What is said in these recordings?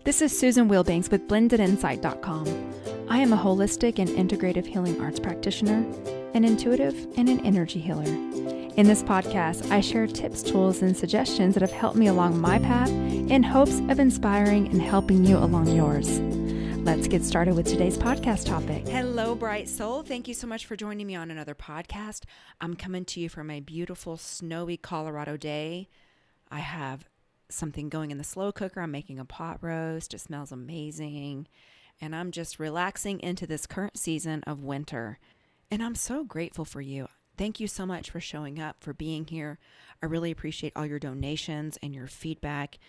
This is Susan Wilbanks with blendedinsight.com. I am a holistic and integrative healing arts practitioner, an intuitive, and an energy healer. In this podcast, I share tips, tools, and suggestions that have helped me along my path in hopes of inspiring and helping you along yours. Let's get started with today's podcast topic. Hello, bright soul. Thank you so much for joining me on another podcast. I'm coming to you from a beautiful, snowy Colorado day. I have something going in the slow cooker. I'm making a pot roast. It smells amazing. And I'm just relaxing into this current season of winter. And I'm so grateful for you. Thank you so much for showing up, for being here. I really appreciate all your donations and your feedback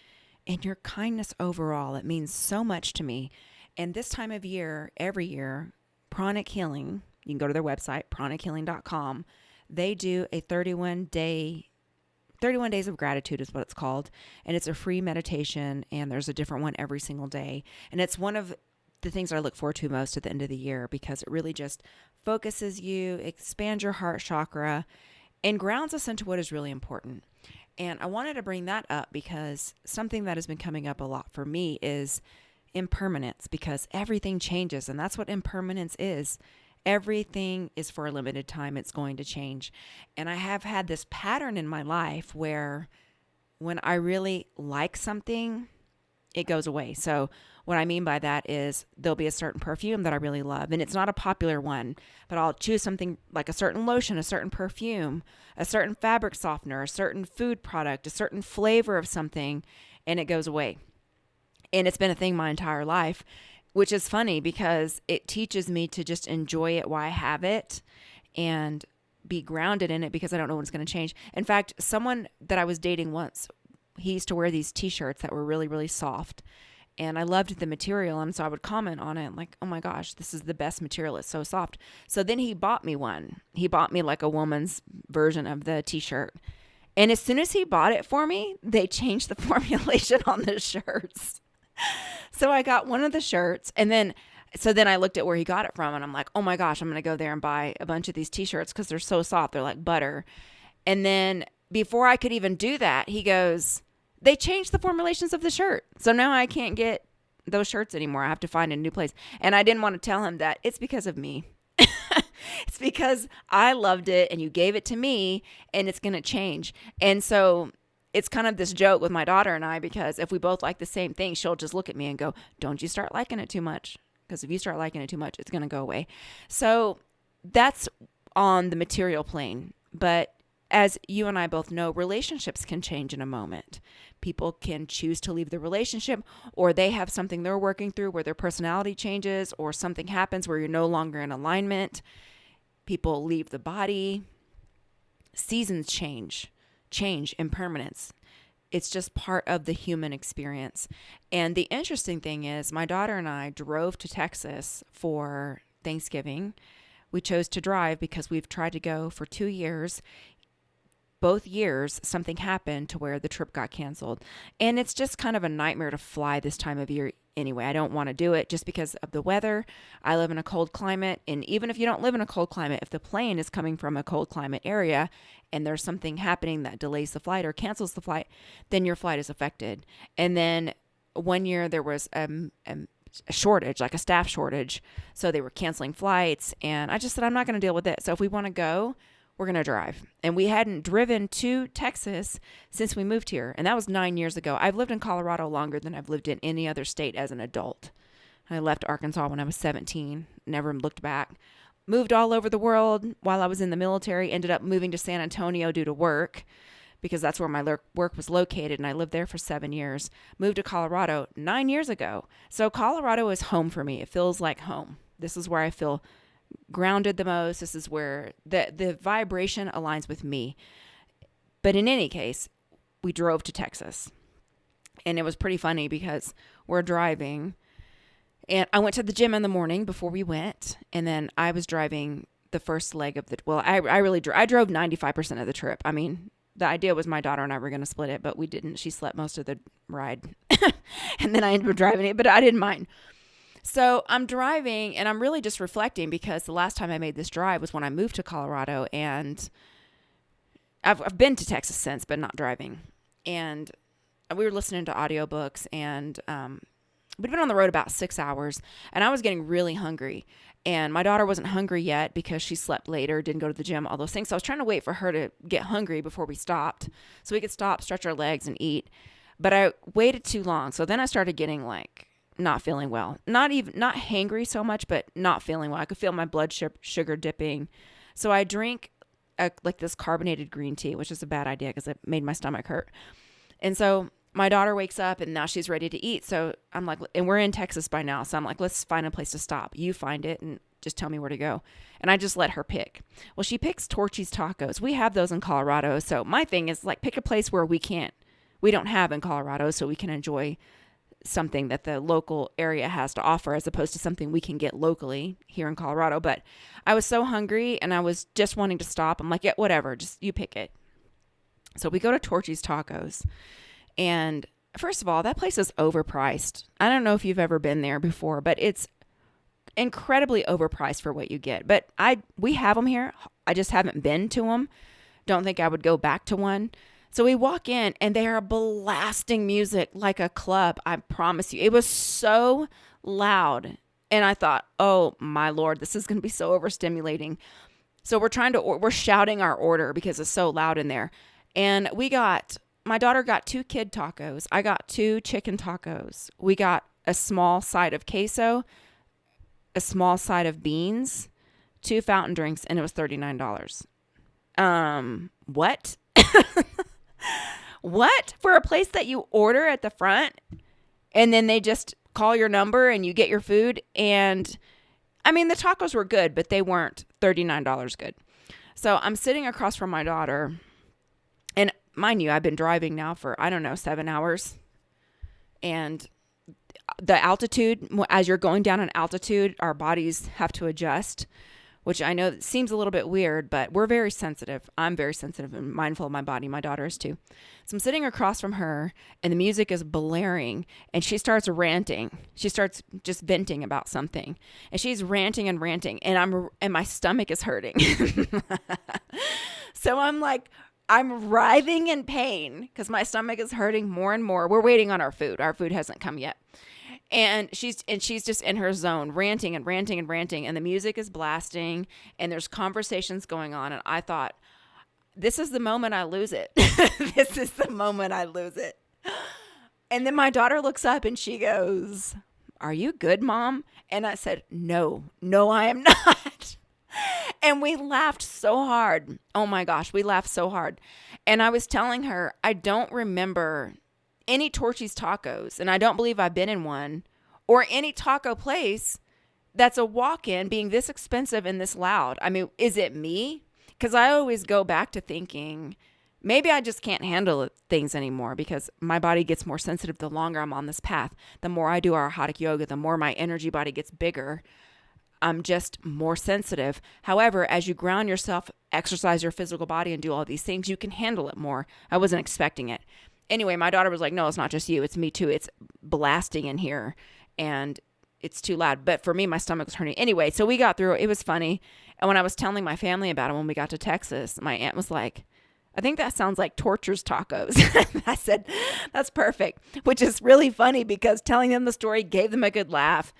and your kindness overall. It means so much to me. And this time of year, every year, Pranic Healing, you can go to their website, pranichealing.com. They do a 31 days of gratitude is what it's called. And it's a free meditation, and there's a different one every single day. And it's one of the things I look forward to most at the end of the year because it really just focuses you, expands your heart chakra, and grounds us into what is really important. And I wanted to bring that up because something that has been coming up a lot for me is impermanence, because everything changes, and that's what impermanence is. Everything is for a limited time. It's going to change. And I have had this pattern in my life where when I really like something, it goes away. So what I mean by that is there'll be a certain perfume that I really love, and it's not a popular one, but I'll choose something like a certain lotion, a certain perfume, a certain fabric softener, a certain food product, a certain flavor of something, and it goes away. And it's been a thing my entire life, which is funny because it teaches me to just enjoy it while I have it and be grounded in it because I don't know when it's going to change. In fact, someone that I was dating once, he used to wear these t-shirts that were really, really soft. And I loved the material. And so I would comment on it like, oh my gosh, this is the best material. It's so soft. So then he bought me one. He bought me like a woman's version of the t-shirt. And as soon as he bought it for me, they changed the formulation on the shirts. So I got one of the shirts, and then I looked at where he got it from, and I'm like, oh my gosh, I'm going to go there and buy a bunch of these t-shirts because they're so soft. They're like butter. And then before I could even do that, he goes, they changed the formulations of the shirt. So now I can't get those shirts anymore. I have to find a new place. And I didn't want to tell him that it's because of me. It's because I loved it and you gave it to me and it's going to change. And so it's kind of this joke with my daughter and I, because if we both like the same thing, she'll just look at me and go, don't you start liking it too much. Because if you start liking it too much, it's going to go away. So that's on the material plane. But as you and I both know, relationships can change in a moment. People can choose to leave the relationship, or they have something they're working through where their personality changes, or something happens where you're no longer in alignment. People leave the body. Seasons change, impermanence. It's just part of the human experience. And the interesting thing is my daughter and I drove to Texas for Thanksgiving. We chose to drive because we've tried to go for 2 years. Both years, something happened to where the trip got canceled. And it's just kind of a nightmare to fly this time of year anyway. I don't want to do it just because of the weather. I live in a cold climate. And even if you don't live in a cold climate, if the plane is coming from a cold climate area and there's something happening that delays the flight or cancels the flight, then your flight is affected. And then one year there was a shortage, like a staff shortage. So they were canceling flights. And I just said, I'm not going to deal with it. So if we want to go, we're going to drive. And we hadn't driven to Texas since we moved here. And that was 9 years ago. I've lived in Colorado longer than I've lived in any other state as an adult. I left Arkansas when I was 17, never looked back. Moved all over the world while I was in the military, ended up moving to San Antonio due to work because that's where my work was located. And I lived there for 7 years. Moved to Colorado 9 years ago. So Colorado is home for me. It feels like home. This is where I feel grounded the most. This is where the vibration aligns with me. But in any case, we drove to Texas. And it was pretty funny because we're driving. And I went to the gym in the morning before we went. And then I was driving the first leg of I drove 95% of the trip. I mean, the idea was my daughter and I were going to split it, but we didn't. She slept most of the ride. And then I ended up driving it, but I didn't mind. So I'm driving and I'm really just reflecting because the last time I made this drive was when I moved to Colorado, and I've been to Texas since, but not driving. And we were listening to audiobooks, and we'd been on the road about 6 hours, and I was getting really hungry. And my daughter wasn't hungry yet because she slept later, didn't go to the gym, all those things. So I was trying to wait for her to get hungry before we stopped so we could stop, stretch our legs, and eat. But I waited too long. So then I started getting like not feeling well. Not hangry so much, but not feeling well. I could feel my blood sugar dipping. So I drink like this carbonated green tea, which is a bad idea because it made my stomach hurt. And so my daughter wakes up and now she's ready to eat. So I'm like, and we're in Texas by now. So I'm like, let's find a place to stop. You find it and just tell me where to go. And I just let her pick. Well, she picks Torchy's Tacos. We have those in Colorado. So my thing is like, pick a place where we don't have in Colorado so we can enjoy something that the local area has to offer as opposed to something we can get locally here in Colorado. But I was so hungry and I was just wanting to stop. I'm like, yeah, whatever, just you pick it. So we go to Torchy's Tacos. And first of all, that place is overpriced. I don't know if you've ever been there before, but it's incredibly overpriced for what you get. But we have them here. I just haven't been to them. Don't think I would go back to one. So we walk in and they are blasting music like a club. I promise you. It was so loud. And I thought, oh my Lord, this is going to be so overstimulating. So we're shouting our order because it's so loud in there. And my daughter got 2 kid tacos. I got 2 chicken tacos. We got a small side of queso, a small side of beans, 2 fountain drinks, and it was $39. What? What? For a place that you order at the front and then they just call your number and you get your food. And I mean, the tacos were good, but they weren't $39 good. So I'm sitting across from my daughter. And mind you, I've been driving now for, 7 hours. And the altitude, as you're going down in altitude, our bodies have to adjust, which I know seems a little bit weird, but we're very sensitive. I'm very sensitive and mindful of my body. My daughter is too. So I'm sitting across from her and the music is blaring and she starts ranting. She starts just venting about something and she's ranting and my stomach is hurting. So I'm writhing in pain because my stomach is hurting more and more. We're waiting on our food. Our food hasn't come yet. And she's just in her zone, ranting and the music is blasting and there's conversations going on. And I thought, this is the moment I lose it. This is the moment I lose it. And then my daughter looks up and she goes, "Are you good, Mom?" And I said, No, I am not. And we laughed so hard. Oh my gosh, we laughed so hard. And I was telling her, I don't remember any Torchy's Tacos, and I don't believe I've been in one, or any taco place that's a walk-in being this expensive and this loud. I mean, is it me? Because I always go back to thinking, maybe I just can't handle things anymore because my body gets more sensitive the longer I'm on this path. The more I do our Hatha yoga, the more my energy body gets bigger. I'm just more sensitive. However, as you ground yourself, exercise your physical body and do all these things, you can handle it more. I wasn't expecting it. Anyway, my daughter was like, "No, it's not just you. It's me too. It's blasting in here and it's too loud." But for me, my stomach was hurting. Anyway, so we got through it. It was funny. And when I was telling my family about it when we got to Texas, my aunt was like, "I think that sounds like Torture's Tacos." I said, "That's perfect," which is really funny because telling them the story gave them a good laugh.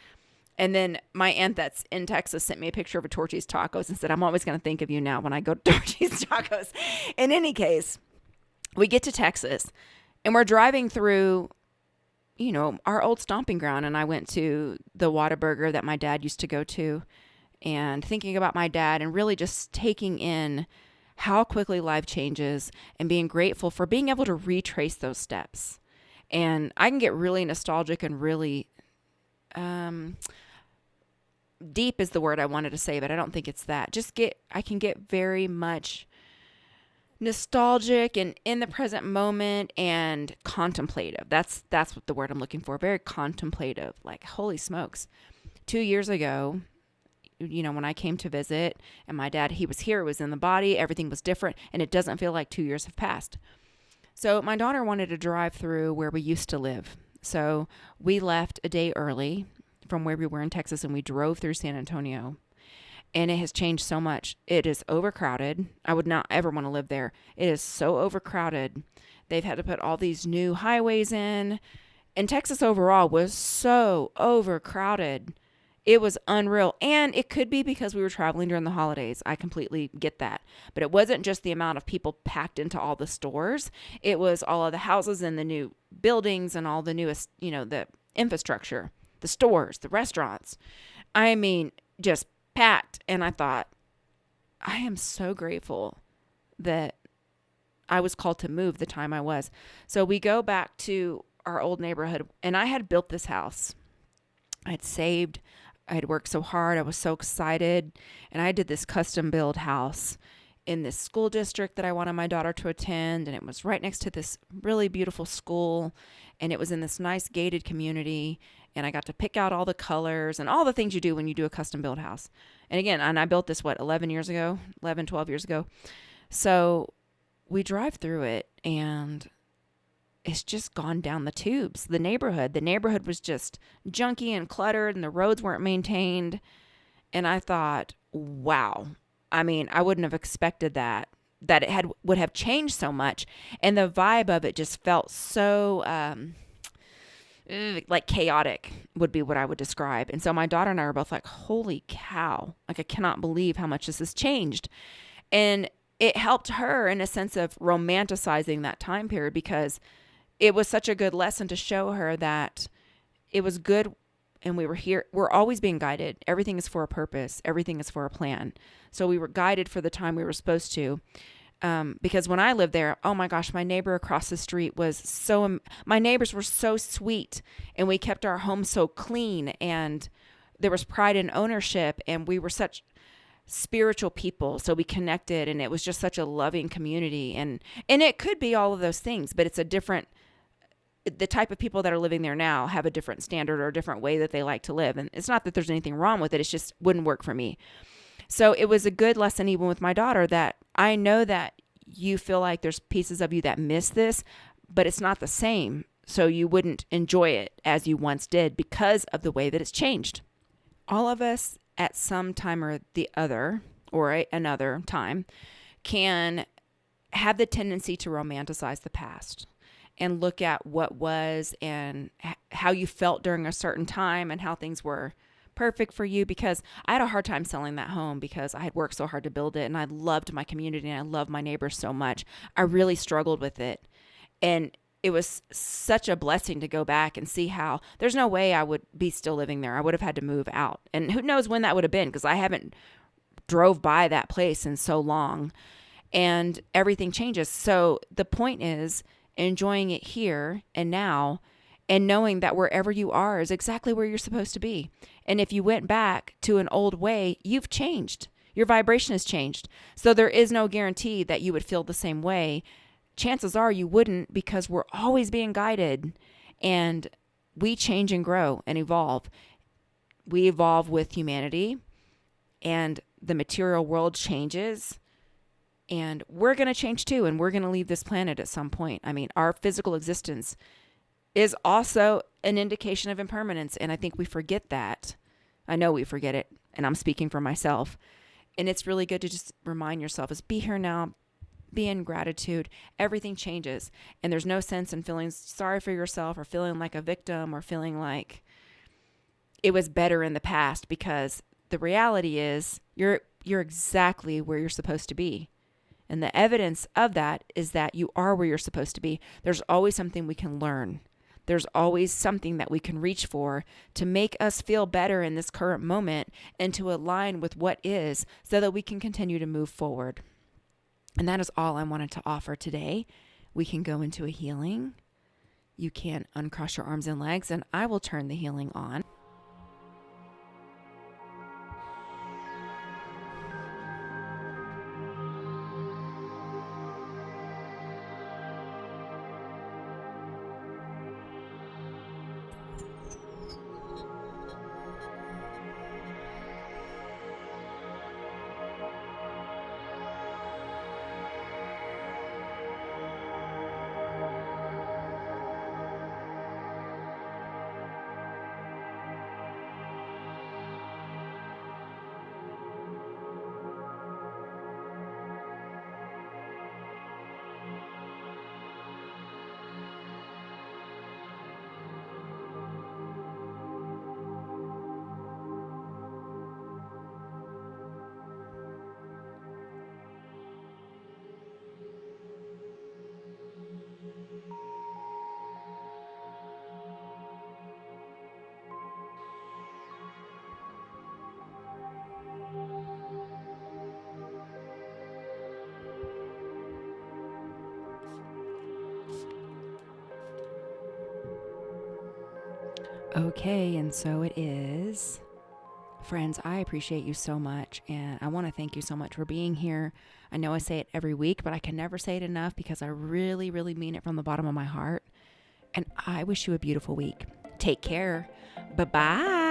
And then my aunt that's in Texas sent me a picture of a Torchy's Tacos and said, "I'm always going to think of you now when I go to Torchy's Tacos." In any case, we get to Texas and we're driving through, our old stomping ground. And I went to the Whataburger that my dad used to go to and thinking about my dad and really just taking in how quickly life changes and being grateful for being able to retrace those steps. And I can get really nostalgic and really, deep is the word I wanted to say, but I don't think it's that. I can get very much nostalgic and in the present moment and contemplative. That's what the word I'm looking for. Very contemplative. Like, holy smokes. 2 years ago, when I came to visit and my dad, he was here, it was in the body, everything was different, and it doesn't feel like 2 years have passed. So my daughter wanted to drive through where we used to live. So we left a day early from where we were in Texas and we drove through San Antonio. And it has changed so much. It is overcrowded. I would not ever want to live there. It is so overcrowded. They've had to put all these new highways in. And Texas overall was so overcrowded. It was unreal. And it could be because we were traveling during the holidays. I completely get that. But it wasn't just the amount of people packed into all the stores. It was all of the houses and the new buildings and all the newest, the infrastructure, the stores, the restaurants. I mean, just packed. And I thought, I am so grateful that I was called to move the time I was. So we go back to our old neighborhood, and I had built this house. I had saved. I had worked so hard. I was so excited. And I did this custom build house in this school district that I wanted my daughter to attend. And it was right next to this really beautiful school. And it was in this nice gated community. And I got to pick out all the colors and all the things you do when you do a custom build house. And again, I built this, 12 years ago? So we drive through it, and it's just gone down the tubes. The neighborhood was just junky and cluttered, and the roads weren't maintained. And I thought, wow. I mean, I wouldn't have expected that it would have changed so much. And the vibe of it just felt so like chaotic would be what I would describe. And so my daughter and I were both like, holy cow. Like, I cannot believe how much this has changed. And it helped her in a sense of romanticizing that time period, because it was such a good lesson to show her that it was good, and we were here. We're always being guided. Everything is for a purpose. Everything is for a plan. So we were guided for the time we were supposed to. Because when I lived there, oh my gosh, my neighbor across the street my neighbors were so sweet, and we kept our home so clean, and there was pride in ownership, and we were such spiritual people. So we connected, and it was just such a loving community. And it could be all of those things, but it's the type of people that are living there now have a different standard or a different way that they like to live. And it's not that there's anything wrong with it. It's just wouldn't work for me. So it was a good lesson, even with my daughter, that I know that you feel like there's pieces of you that miss this, but it's not the same. So you wouldn't enjoy it as you once did because of the way that it's changed. All of us at some time or the other, or another time, can have the tendency to romanticize the past and look at what was and how you felt during a certain time and how things were perfect for you. Because I had a hard time selling that home because I had worked so hard to build it, and I loved my community and I loved my neighbors so much. I really struggled with it. And it was such a blessing to go back and see how there's no way I would be still living there. I would have had to move out. And who knows when that would have been, because I haven't drove by that place in so long, and everything changes. So the point is enjoying it here and now, and knowing that wherever you are is exactly where you're supposed to be. And if you went back to an old way, you've changed. Your vibration has changed. So there is no guarantee that you would feel the same way. Chances are you wouldn't, because we're always being guided, and we change and grow and evolve. We evolve with humanity, and the material world changes, and we're going to change too, and we're going to leave this planet at some point. I mean, our physical existence is also an indication of impermanence, and I think we forget that. I know we forget it, and I'm speaking for myself. And it's really good to just remind yourself is be here now, be in gratitude. Everything changes, and there's no sense in feeling sorry for yourself or feeling like a victim or feeling like it was better in the past, because the reality is you're exactly where you're supposed to be. And the evidence of that is that you are where you're supposed to be. There's always something we can learn. There's always something that we can reach for to make us feel better in this current moment and to align with what is, so that we can continue to move forward. And that is all I wanted to offer today. We can go into a healing. You can uncross your arms and legs, and I will turn the healing on. Okay, and so it is. Friends, I appreciate you so much, and I want to thank you so much for being here. I know I say it every week, but I can never say it enough because I really, really mean it from the bottom of my heart. And I wish you a beautiful week. Take care. Bye-bye.